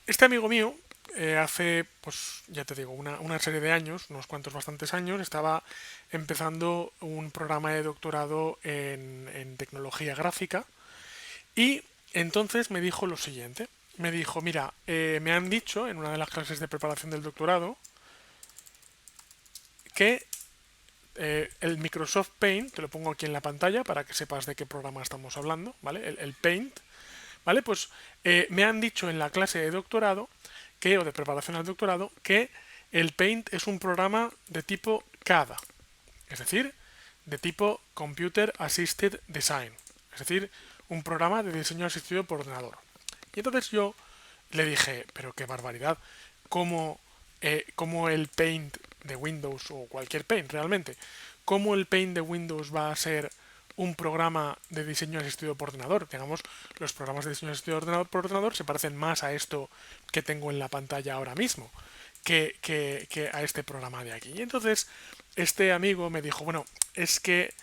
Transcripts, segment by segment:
Este amigo mío, hace, pues ya te digo, una serie de años, unos cuantos bastantes años, estaba empezando un programa de doctorado en tecnología gráfica y entonces me dijo lo siguiente. Me dijo, mira, me han dicho en una de las clases de preparación del doctorado que el Microsoft Paint, te lo pongo aquí en la pantalla para que sepas de qué programa estamos hablando, ¿vale? El Paint, ¿vale? Pues me han dicho en la clase de doctorado o de preparación al doctorado, que el Paint es un programa de tipo CAD, es decir, de tipo Computer Assisted Design, es decir, un programa de diseño asistido por ordenador. Y entonces yo le dije, pero qué barbaridad, ¿cómo, cómo el Paint de Windows o cualquier Paint realmente, cómo el Paint de Windows va a ser un programa de diseño asistido por ordenador? Digamos, los programas de diseño asistido por ordenador se parecen más a esto que tengo en la pantalla ahora mismo que a este programa de aquí. Y entonces este amigo me dijo, bueno, es que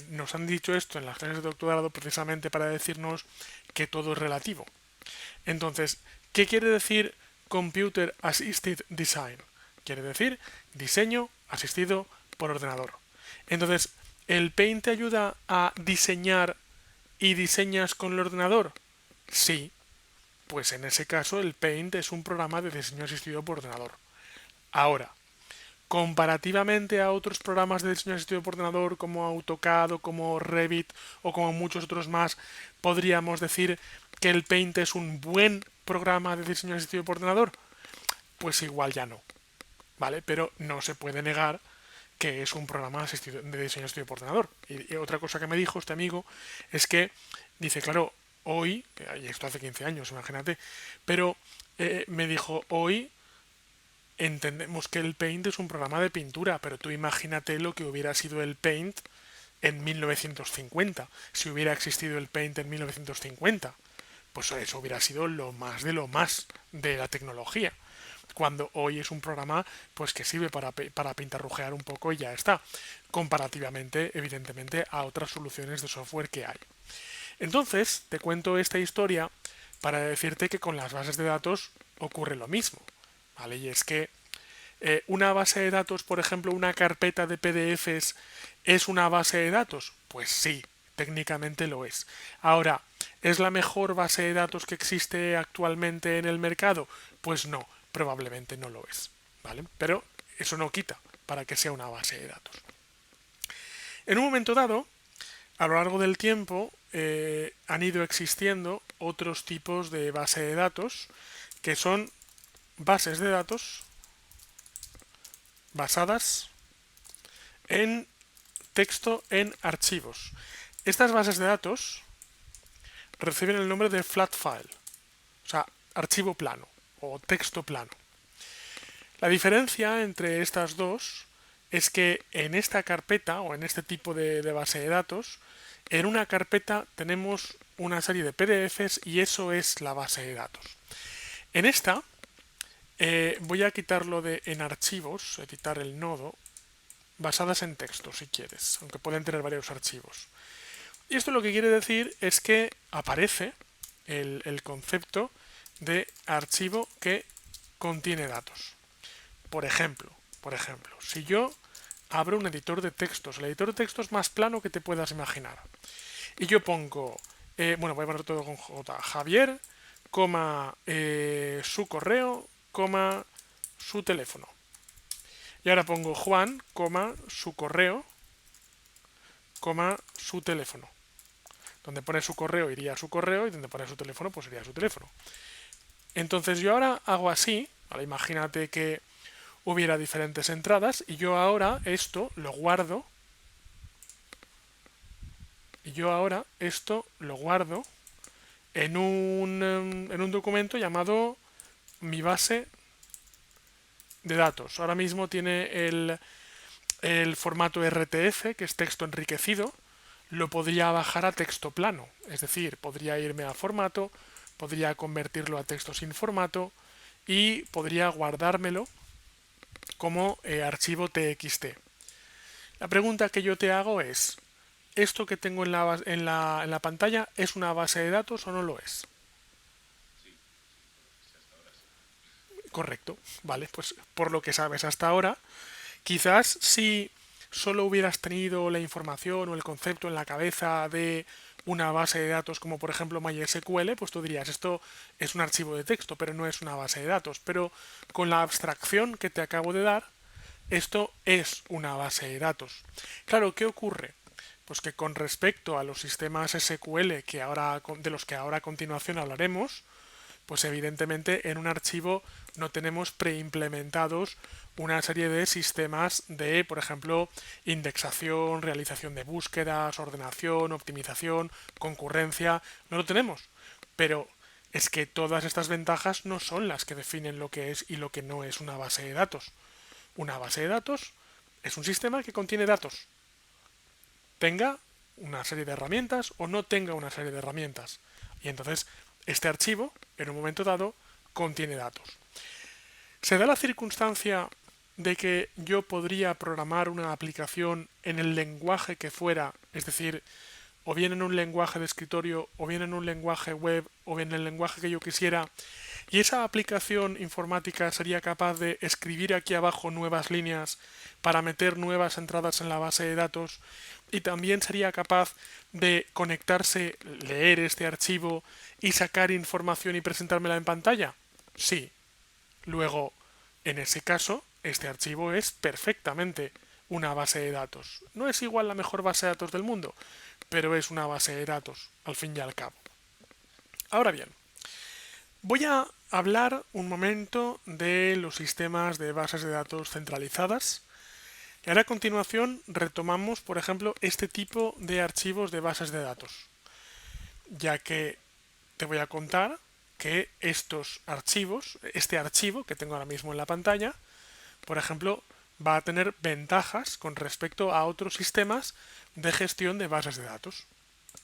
nos han dicho esto en las clases de doctorado precisamente para decirnos que todo es relativo. Entonces, ¿qué quiere decir Computer Assisted Design? Quiere decir diseño asistido por ordenador. Entonces, ¿el Paint te ayuda a diseñar y diseñas con el ordenador? Sí, pues en ese caso el Paint es un programa de diseño asistido por ordenador. Ahora, comparativamente a otros programas de diseño asistido por ordenador como AutoCAD o como Revit o como muchos otros más, podríamos decir que el Paint es un buen programa de diseño asistido por ordenador. Pues igual ya no, ¿vale? Pero no se puede negar que es un programa de diseño asistido por ordenador. Y otra cosa que me dijo este amigo es que dice, claro, hoy, y esto hace 15 años, imagínate, pero me dijo, hoy entendemos que el Paint es un programa de pintura, pero tú imagínate lo que hubiera sido el Paint en 1950, si hubiera existido el Paint en 1950. Pues eso hubiera sido lo más de la tecnología. Cuando hoy es un programa pues que sirve para pintarrujear un poco y ya está. Comparativamente, evidentemente, a otras soluciones de software que hay. Entonces, te cuento esta historia para decirte que con las bases de datos ocurre lo mismo. ¿Vale? Y es que una base de datos, por ejemplo, una carpeta de PDFs, ¿es una base de datos? Pues sí, técnicamente lo es. Ahora, ¿es la mejor base de datos que existe actualmente en el mercado? Pues no, probablemente no lo es. ¿Vale? Pero eso no quita para que sea una base de datos. En un momento dado, a lo largo del tiempo, han ido existiendo otros tipos de base de datos que son bases de datos basadas en texto en archivos. Estas bases de datos reciben el nombre de flat file, o sea, archivo plano o texto plano. La diferencia entre estas dos es que en esta carpeta o en este tipo de base de datos, en una carpeta tenemos una serie de PDFs y eso es la base de datos. En esta voy a quitarlo de en archivos, editar el nodo, basadas en texto si quieres, aunque pueden tener varios archivos. Y esto lo que quiere decir es que aparece el concepto de archivo que contiene datos. Por ejemplo, si yo abro un editor de textos, el editor de textos más plano que te puedas imaginar, y yo pongo, bueno, voy a poner todo con J, Javier, coma, su correo, coma, su teléfono. Y ahora pongo Juan, coma, su correo, coma, su teléfono. Donde pone su correo iría a su correo y donde pone su teléfono pues iría a su teléfono. Entonces yo ahora hago así, ¿vale? Imagínate que hubiera diferentes entradas y yo ahora esto lo guardo en un documento llamado mi base de datos. Ahora mismo tiene el formato RTF, que es texto enriquecido, lo podría bajar a texto plano. Es decir, podría irme a formato, podría convertirlo a texto sin formato y podría guardármelo como archivo TXT. La pregunta que yo te hago es, ¿esto que tengo en la pantalla es una base de datos o no lo es? Correcto, vale, pues por lo que sabes hasta ahora, quizás si solo hubieras tenido la información o el concepto en la cabeza de una base de datos como por ejemplo MySQL, pues tú dirías, esto es un archivo de texto, pero no es una base de datos. Pero con la abstracción que te acabo de dar, esto es una base de datos. Claro, ¿qué ocurre? Pues que con respecto a los sistemas SQL de los que ahora a continuación hablaremos, pues evidentemente en un archivo no tenemos preimplementados una serie de sistemas de, por ejemplo, indexación, realización de búsquedas, ordenación, optimización, concurrencia, no lo tenemos. Pero es que todas estas ventajas no son las que definen lo que es y lo que no es una base de datos. Una base de datos es un sistema que contiene datos, tenga una serie de herramientas o no tenga una serie de herramientas. Y entonces este archivo, en un momento dado, contiene datos. Se da la circunstancia de que yo podría programar una aplicación en el lenguaje que fuera, es decir, o bien en un lenguaje de escritorio, o bien en un lenguaje web, o bien en el lenguaje que yo quisiera, y esa aplicación informática sería capaz de escribir aquí abajo nuevas líneas para meter nuevas entradas en la base de datos, y también sería capaz de conectarse, leer este archivo y sacar información y presentármela en pantalla. Sí. Luego, en ese caso, este archivo es perfectamente una base de datos. No es igual la mejor base de datos del mundo, pero es una base de datos, al fin y al cabo. Ahora bien, voy a hablar un momento de los sistemas de bases de datos centralizadas. Y ahora a continuación retomamos, por ejemplo, este tipo de archivos de bases de datos, ya que te voy a contar que estos archivos, este archivo que tengo ahora mismo en la pantalla, por ejemplo, va a tener ventajas con respecto a otros sistemas de gestión de bases de datos.